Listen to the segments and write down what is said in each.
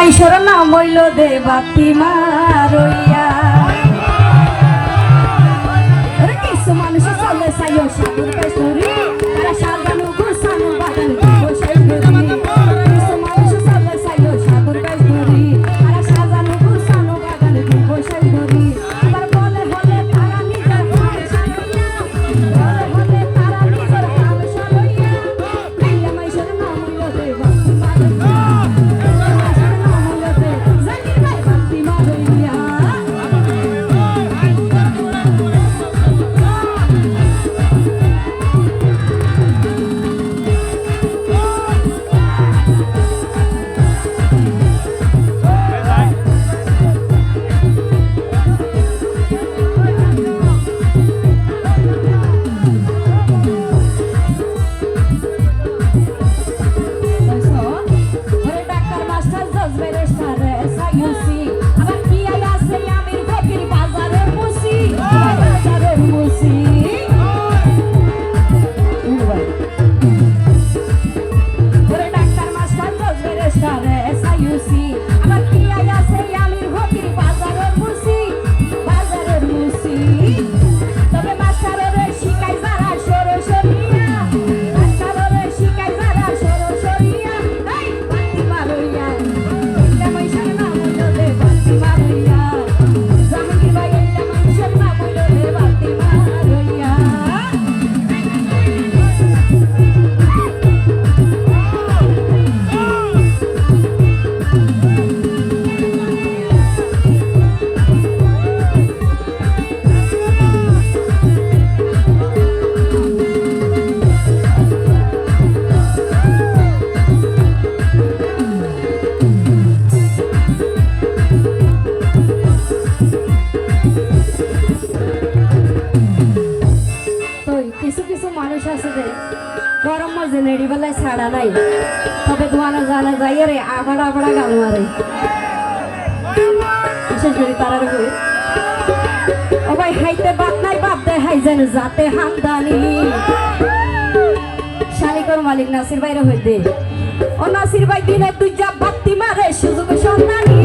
মাইশর নাম হইল দেবাতি মারইয়া কিছু মানুষ চলে চাইও সাধুর পেছরি তারা সাজানো গুছানো বাগান বসে ধরি কিছু মানুষ চলে চাইও সাধুর পেছরি তারা সাজানো গুছানো বাগান বসে ধরি আবার বলে হলে তারা নিজের কাম সারইয়া বলে হলে তারা নিজের কাম সারইয়া কাইয়া মাইশর নাম হইল দেবাতি মারইয়া গরম মাঝে নেড়ি বেলায় ছাড়া নাই তবে দোয়ানা জানা যাই রে আবড়া আবড়া গাল মারে বিশেষ করে তারার বই ও ভাই হাইতে বাদ নাই বাদ দে হাই যেন যাতে হামদানি শালিকর মালিক নাসির ভাইরে হইতে ও নাসির ভাই দিনে তুই যা বাত্তি মারে সুযোগ সন্ধানী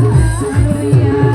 রইয়া